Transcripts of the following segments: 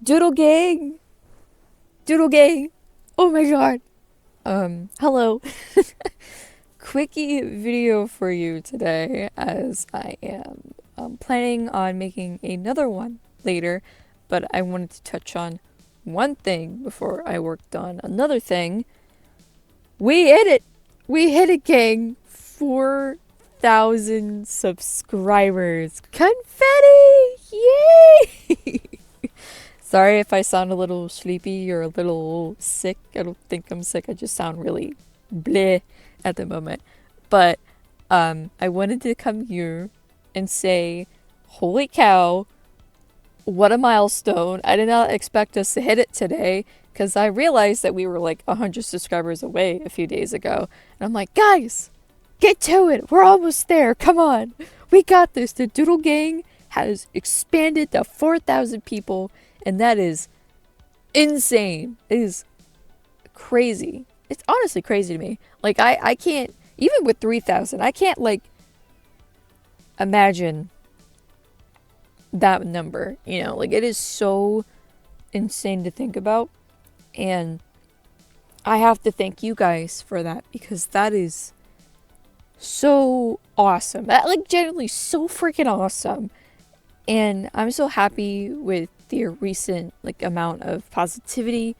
Doodle gang! Doodle gang! Oh my god! Hello. Quickie video for you today as I am planning on making another one later, but I wanted to touch on one thing before I worked on another thing. We hit it! We hit it, gang! 4,000 subscribers! Confetti! Yay! Sorry if I sound a little sleepy or a little sick. I don't think I'm sick. I just sound really bleh at the moment. But I wanted to come here and say, holy cow, what a milestone. I did not expect us to hit it today because I realized that we were like 100 subscribers away a few days ago. And I'm like, guys, get to it. We're almost there. Come on. We got this. The Doodle Gang has expanded to 4,000 people. And that is insane. It is crazy. It's honestly crazy to me. Like, I can't, even with 3,000, I can't, like, imagine that number. You know, like, it is so insane to think about. And I have to thank you guys for that because that is so awesome. That, like, genuinely so freaking awesome. And I'm so happy with the recent like amount of positivity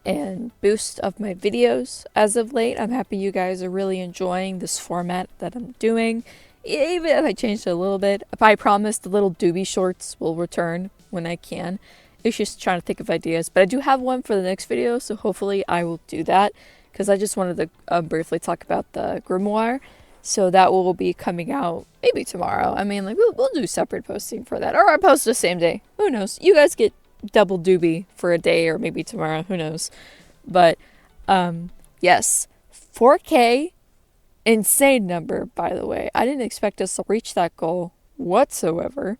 and boost of my videos as of late. I'm happy you guys are really enjoying this format that I'm doing. Even if I changed it a little bit. If I promise the little doobie shorts will return when I can. It's just trying to think of ideas. But I do have one for the next video, so hopefully I will do that. Because I just wanted to briefly talk about the grimoire. So that will be coming out maybe tomorrow. I mean, like, we'll do separate posting for that. Or I'll post the same day. Who knows? You guys get double doobie for a day or maybe tomorrow. Who knows? But, yes. 4K. Insane number, by the way. I didn't expect us to reach that goal whatsoever.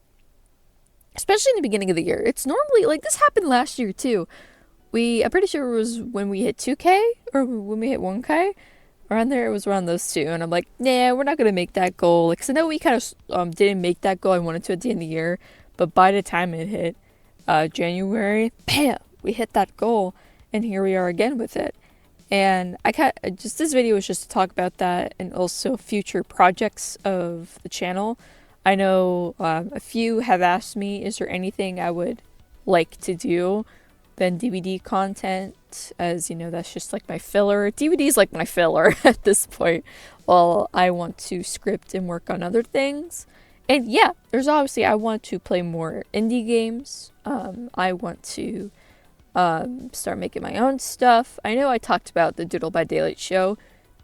Especially in the beginning of the year. It's normally, like, this happened last year, too. I'm pretty sure it was when we hit 2K or when we hit 1K. Around there, it was around those two, and I'm like, nah, we're not gonna make that goal. Because I know we kind of didn't make that goal. I wanted to at the end of the year, but by the time it hit January, bam, we hit that goal, and here we are again with it. And just this video was just to talk about that, and also future projects of the channel. I know a few have asked me, is there anything I would like to do? Than DVD content, as you know, that's just like my filler. DVD is like my filler at this point. While I want to script and work on other things. And yeah, there's obviously, I want to play more indie games. I want to start making my own stuff. I know I talked about the Doodle by Daylight show.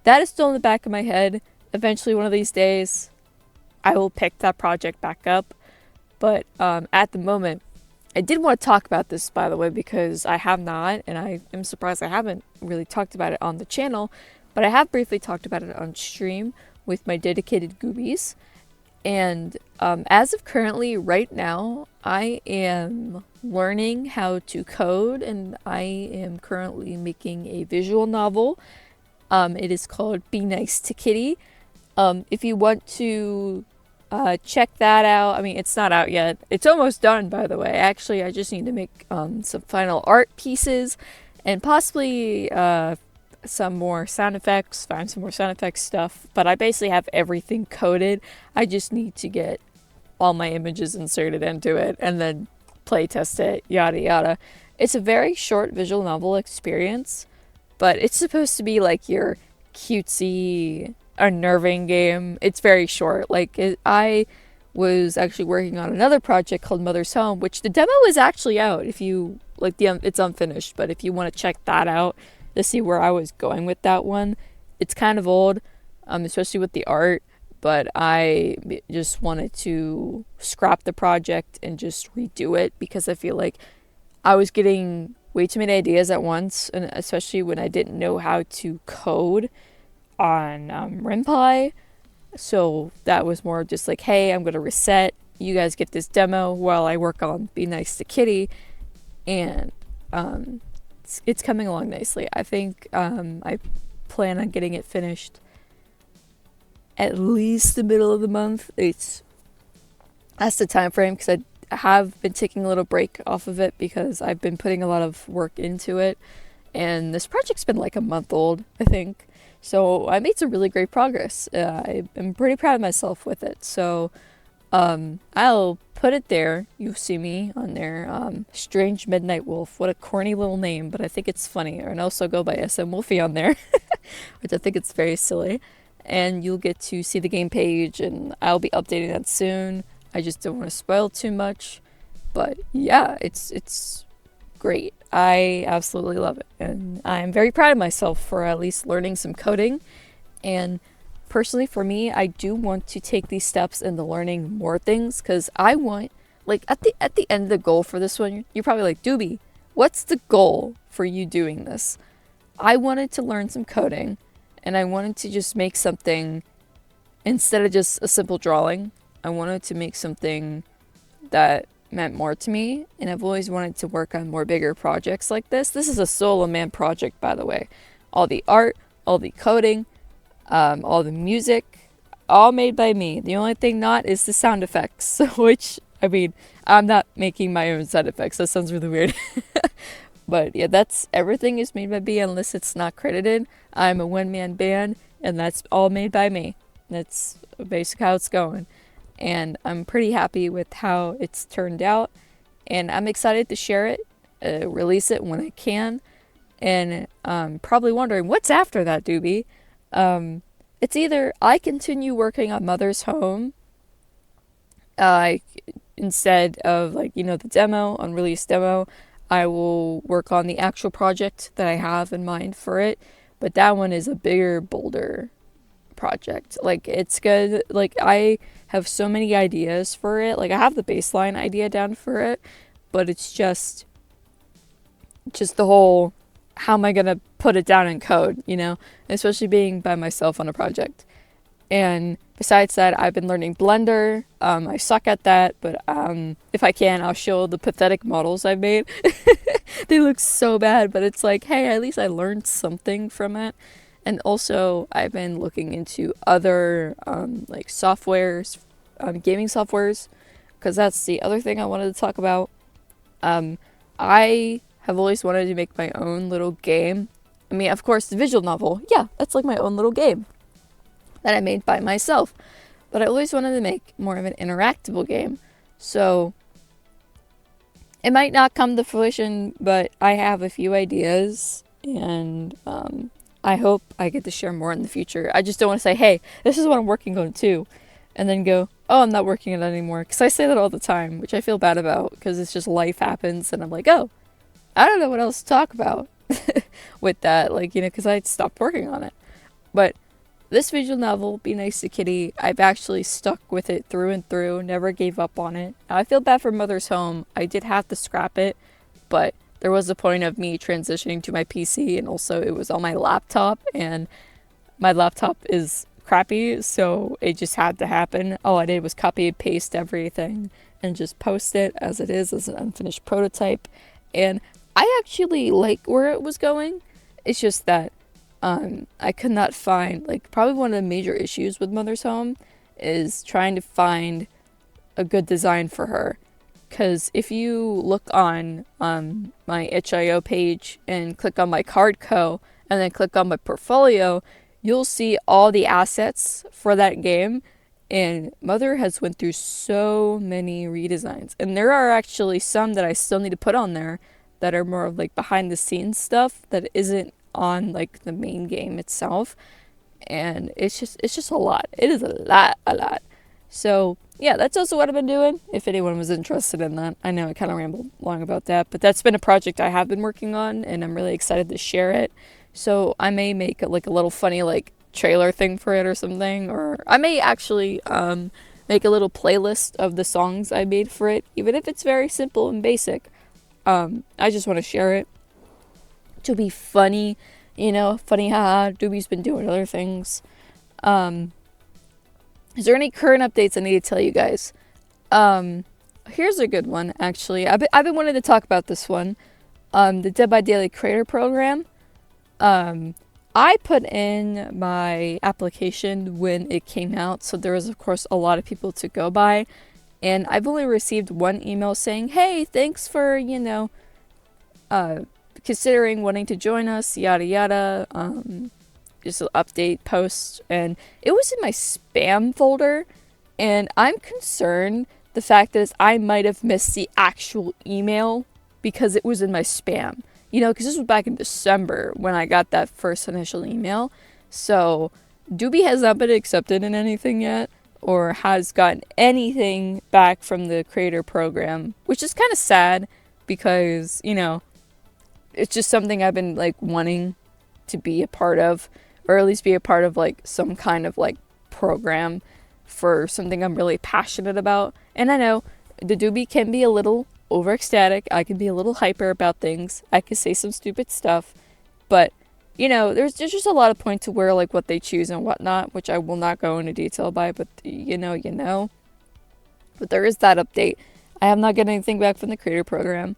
That is still in the back of my head. Eventually, one of these days, I will pick that project back up. But at the moment, I did want to talk about this, by the way, because I have not, and I am surprised I haven't really talked about it on the channel, but I have briefly talked about it on stream with my dedicated goobies. And as of currently, right now, I am learning how to code, and I am currently making a visual novel. It is called Be Nice to Kitty. If you want to check that out. I mean, it's not out yet. It's almost done, by the way. Actually, I just need to make some final art pieces and possibly some more sound effects, find some more sound effects stuff. But I basically have everything coded. I just need to get all my images inserted into it and then play test it, yada yada. It's a very short visual novel experience, but it's supposed to be like your cutesy, unnerving game. It's very short. I was actually working on another project called Mother's Home, which the demo is actually out. If you like it's unfinished, but if you want to check that out to see where I was going with that one, it's kind of old, especially with the art. But I just wanted to scrap the project and just redo it because I feel like I was getting way too many ideas at once, and especially when I didn't know how to code on RAMBLE. So that was more just like, hey, I'm gonna reset, you guys get this demo while I work on Be Nice to Kitty. And it's coming along nicely. I think I plan on getting it finished at least the middle of the month. That's the time frame because have been taking a little break off of it because I've been putting a lot of work into it. And this project's been like a month old, I think. So I made some really great progress. I'm pretty proud of myself with it. So I'll put it there. You see me on there. Strange Midnight Wolf. What a corny little name, but I think it's funny. And also go by SM Wolfie on there, which I think it's very silly. And you'll get to see the game page, and I'll be updating that soon. I just don't want to spoil too much. But yeah, it's great. I absolutely love it. And I'm very proud of myself for at least learning some coding. And personally, for me, I do want to take these steps into learning more things, because I want, like, at the end of the goal for this one, you're probably like, Doobie, what's the goal for you doing this? I wanted to learn some coding, and I wanted to just make something, instead of just a simple drawing, I wanted to make something that meant more to me, and I've always wanted to work on more bigger projects like this. This is a solo man project, by the way. All the art, all the coding, all the music, all made by me. The only thing not is the sound effects, which, I mean, I'm not making my own sound effects. That sounds really weird. But yeah, everything is made by me unless it's not credited. I'm a one-man band, and that's all made by me. That's basically how it's going. And I'm pretty happy with how it's turned out. And I'm excited to share it, release it when I can. And probably wondering, what's after that, Doobie? It's either I continue working on Mother's Home, instead of, like, the demo, unreleased demo. I will work on the actual project that I have in mind for it. But that one is a bigger, bolder project. Like, it's good. Like, I have so many ideas for it. Like, I have the baseline idea down for it, but it's just the whole, how am I gonna put it down in code, especially being by myself on a project. And besides that, I've been learning Blender. I suck at that, but if I can, I'll show the pathetic models I've made. They look so bad, but it's like, hey, at least I learned something from it. And also, I've been looking into other like softwares, gaming softwares, because that's the other thing I wanted to talk about. I have always wanted to make my own little game. I mean, of course, the visual novel. Yeah, that's like my own little game that I made by myself. But I always wanted to make more of an interactable game. So it might not come to fruition, but I have a few ideas, and I hope I get to share more in the future. I just don't want to say, hey, this is what I'm working on too, and then go, oh, I'm not working on it anymore. Because I say that all the time, which I feel bad about, because it's just life happens, and I'm like, oh, I don't know what else to talk about with that, because I stopped working on it. But this visual novel, Be Nice to Kitty, I've actually stuck with it through and through, never gave up on it. I feel bad for Mother's Home. I did have to scrap it, but there was a point of me transitioning to my PC, and also it was on my laptop, and my laptop is crappy, so it just had to happen. All I did was copy and paste everything and just post it as it is, as an unfinished prototype. And I actually like where it was going. It's just that I could not find, probably one of the major issues with Mother's Home is trying to find a good design for her. Because if you look on my itch.io page and click on my card co and then click on my portfolio, you'll see all the assets for that game. And Mother has went through so many redesigns. And there are actually some that I still need to put on there that are more of behind the scenes stuff that isn't on the main game itself. And it's just a lot. It is a lot. So yeah, that's also what I've been doing, if anyone was interested in that. I know I kind of rambled long about that, but that's been a project I have been working on, and I'm really excited to share it. So I may make a little funny trailer thing for it or something, or I may actually make a little playlist of the songs I made for it, even if it's very simple and basic. I just want to share it to be funny, funny, haha. Doobie's been doing other things. Is there any current updates I need to tell you guys? Here's a good one, actually. I've been wanting to talk about this one. The Dead by Daylight Creator Program. I put in my application when it came out, so there was, of course, a lot of people to go by. And I've only received one email saying, hey, thanks for, considering wanting to join us, yada yada. Just an update post. And it was in my spam folder. And I'm concerned the fact is I might have missed the actual email because it was in my spam. Because this was back in December when I got that first initial email. So Doobie has not been accepted in anything yet or has gotten anything back from the creator program, which is kind of sad because, it's just something I've been like wanting to be a part of, or at least be a part of like some kind of like program for something I'm really passionate about. And I know the Doobie can be a little over ecstatic. I can be a little hyper about things. I can say some stupid stuff, but there's just a lot of points to where like what they choose and whatnot, which I will not go into detail by, but But there is that update. I have not gotten anything back from the creator program,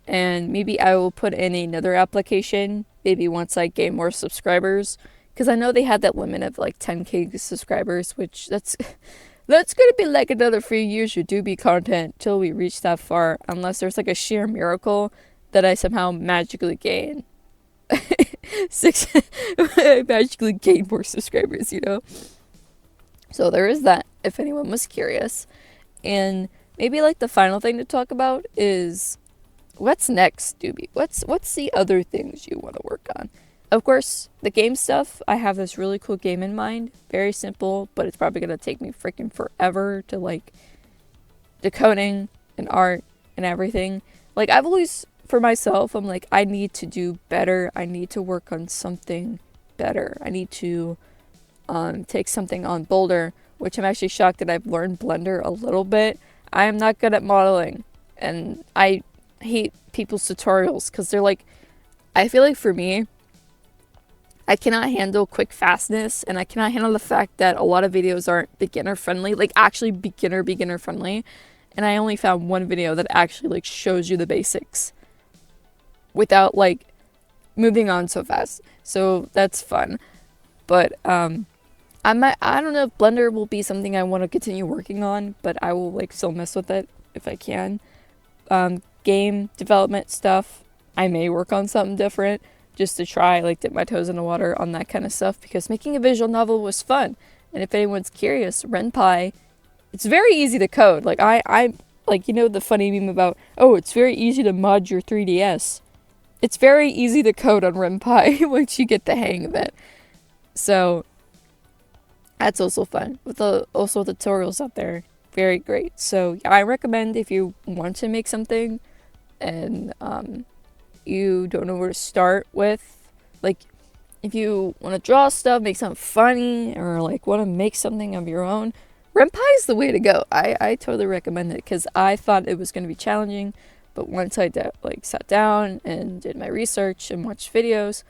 and maybe I will put in another application, maybe once I gain more subscribers, because I know they had that limit of like 10k subscribers, which that's gonna be like another few years of Doobie content till we reach that far, unless there's like a sheer miracle that I somehow magically gain magically gain more subscribers, So there is that, if anyone was curious. And maybe like the final thing to talk about is what's next, Doobie? What's the other things you want to work on? Of course, the game stuff, I have this really cool game in mind. Very simple, but it's probably going to take me freaking forever to like decoding and art and everything. Like I've always, for myself, I'm like, I need to do better. I need to work on something better. I need to take something on Boulder, which I'm actually shocked that I've learned Blender a little bit. I am not good at modeling, and I hate people's tutorials because they're like, I feel like for me, I cannot handle quick fastness, and I cannot handle the fact that a lot of videos aren't beginner friendly, like actually beginner friendly. And I only found one video that actually like shows you the basics without like moving on so fast. So that's fun. But I don't know if Blender will be something I want to continue working on, but I will like still mess with it if I can. Game development stuff, I may work on something different just to try, like dip my toes in the water on that kind of stuff, because making a visual novel was fun. And if anyone's curious, RenPy, it's very easy to code. Like I like, the funny meme about, oh, it's very easy to mod your 3DS. It's very easy to code on RenPy once you get the hang of it. So that's also fun. With also tutorials out there, very great. So I recommend if you want to make something and you don't know where to start with, like if you want to draw stuff, make something funny, or like want to make something of your own, RenPy is the way to go. I totally recommend it because I thought it was going to be challenging, but once I sat down and did my research and watched videos,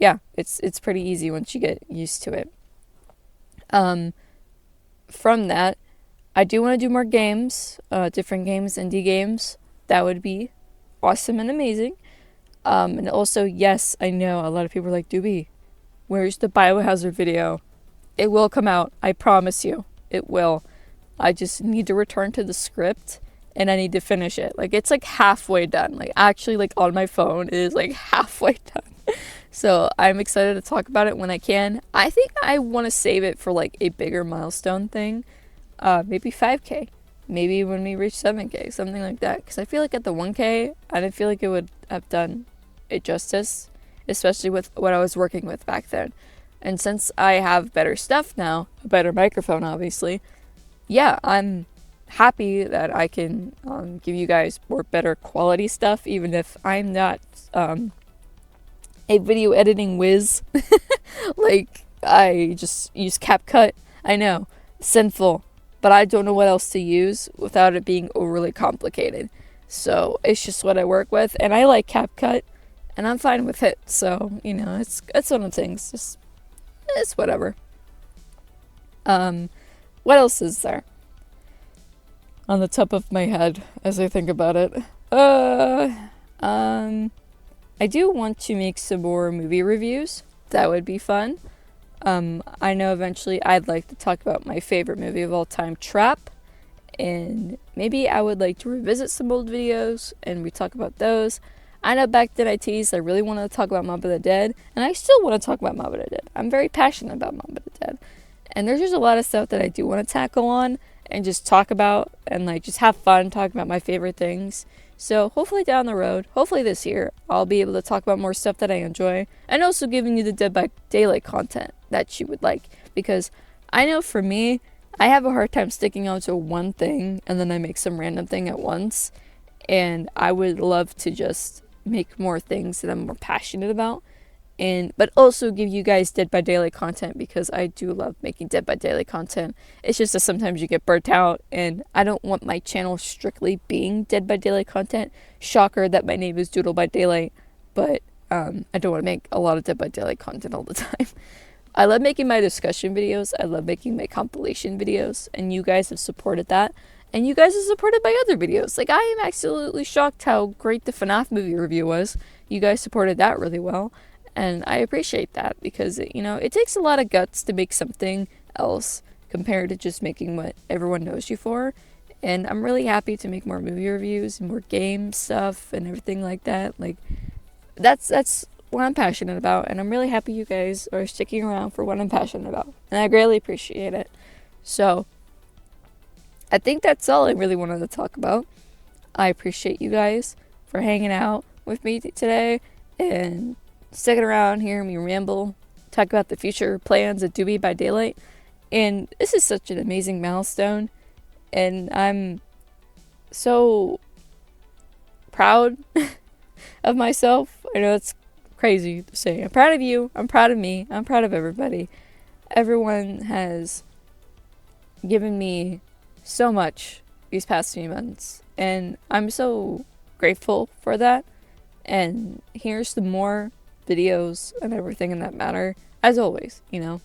yeah, it's pretty easy once you get used to it. From that, I do want to do more games, different games, indie games. That would be awesome and amazing. And also, yes, I know a lot of people are like, Doobie, where's the Biohazard video? It will come out. I promise you. It will. I just need to return to the script and I need to finish it. Like, it's like halfway done. Like, actually, like on my phone, it is like halfway done. So I'm excited to talk about it when I can. I think I want to save it for like a bigger milestone thing. Maybe 5K. Maybe when we reach 7K, something like that. Because I feel like at the 1K, I didn't feel like it would have done it justice, especially with what I was working with back then. And since I have better stuff now, a better microphone, obviously, yeah, I'm happy that I can give you guys more better quality stuff, even if I'm not a video editing whiz. Like, I just use CapCut. I know, sinful, but I don't know what else to use without it being overly complicated. So it's just what I work with, and I like CapCut, and I'm fine with it. So, it's one of the things. Just, it's whatever. What else is there? On the top of my head, as I think about it. I do want to make some more movie reviews. That would be fun. I know eventually I'd like to talk about my favorite movie of all time, Trap. and maybe I would like to revisit some old videos and we talk about those. I know back then I teased I really wanted to talk about Mob of the Dead, and I still want to talk about Mob of the Dead. I'm very passionate about Mob of the Dead. And there's just a lot of stuff that I do want to tackle on and just talk about and like just have fun talking about my favorite things. So hopefully down the road, hopefully this year, I'll be able to talk about more stuff that I enjoy and also giving you the Dead by Daylight content that you would like. Because I know for me, I have a hard time sticking out to one thing and then I make some random thing at once. And I would love to just make more things that I'm more passionate about. But also give you guys Dead by Daylight content because I do love making Dead by Daylight content. It's just that sometimes you get burnt out and I don't want my channel strictly being Dead by Daylight content. Shocker that my name is Doodle by Daylight, but I don't want to make a lot of Dead by Daylight content all the time. I love making my discussion videos. I love making my compilation videos, and you guys have supported that. And you guys have supported my other videos. Like, I am absolutely shocked how great the FNAF movie review was. You guys supported that really well. And I appreciate that because, you know, it takes a lot of guts to make something else compared to just making what everyone knows you for. And I'm really happy to make more movie reviews and more game stuff and everything like that. Like, that's what I'm passionate about. And I'm really happy you guys are sticking around for what I'm passionate about. And I greatly appreciate it. So, I think that's all I really wanted to talk about. I appreciate you guys for hanging out with me today and sticking around, hearing me ramble, talk about the future plans of Dead by Daylight. And this is such an amazing milestone. And I'm so proud of myself. I know it's crazy to say. I'm proud of you. I'm proud of me. I'm proud of everybody. Everyone has given me so much these past few months. And I'm so grateful for that. And here's the more videos and everything in that matter, as always, you know,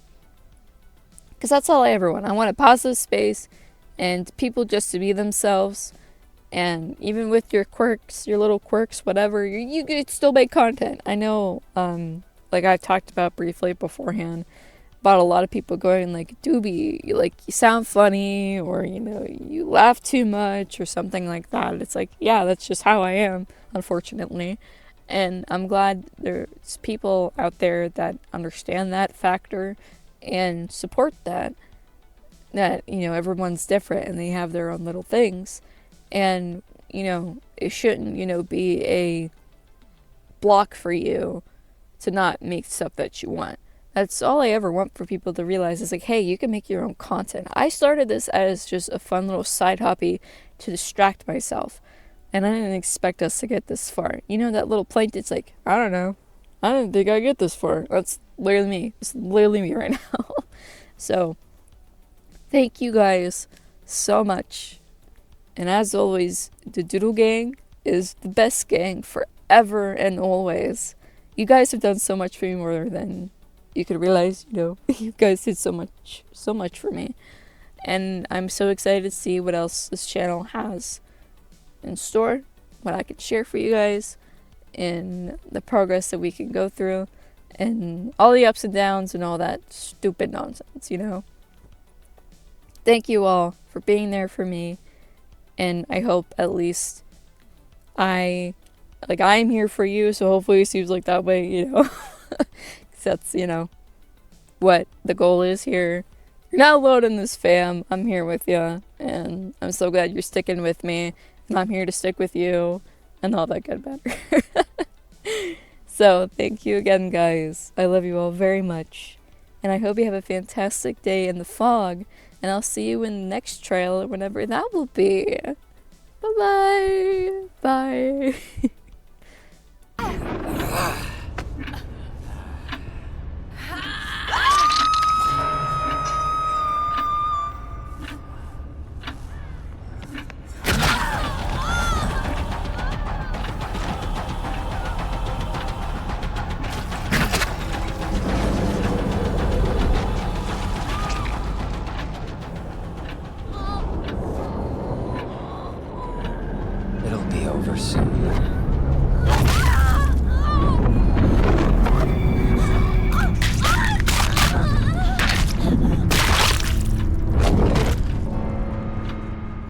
because that's all I ever want. I want a positive space and people just to be themselves, and even with your quirks, your little quirks, whatever, you could still make content. I know, like I talked about briefly beforehand, about a lot of people going like, Doobie, like you sound funny, or you know, you laugh too much or something like that. It's like, yeah, that's just how I am, unfortunately. And I'm glad there's people out there that understand that factor and support that, you know, everyone's different and they have their own little things. And, you know, it shouldn't, you know, be a block for you to not make stuff that you want. That's all I ever want for people to realize is like, hey, you can make your own content. I started this as just a fun little side hobby to distract myself. And I didn't expect us to get this far. You know, that little plank, it's like, I don't know. I didn't think I'd get this far. That's literally me. It's literally me right now. So, thank you guys so much. And as always, the Doodle Gang is the best gang forever and always. You guys have done so much for me more than you could realize, you know. You guys did so much for me. And I'm so excited to see what else this channel has in store, what I could share for you guys, and the progress that we can go through, and all the ups and downs and all that stupid nonsense, you know. Thank you all for being there for me, and I hope at least I'm here for you, so hopefully it seems like that way, you know. That's, you know, what the goal is here. You're not alone in this, fam. I'm here with you, and I'm so glad you're sticking with me. And I'm here to stick with you, and all that good matter. So, thank you again, guys. I love you all very much. And I hope you have a fantastic day in the fog. And I'll see you in the next trail, or whenever that will be. Bye-bye.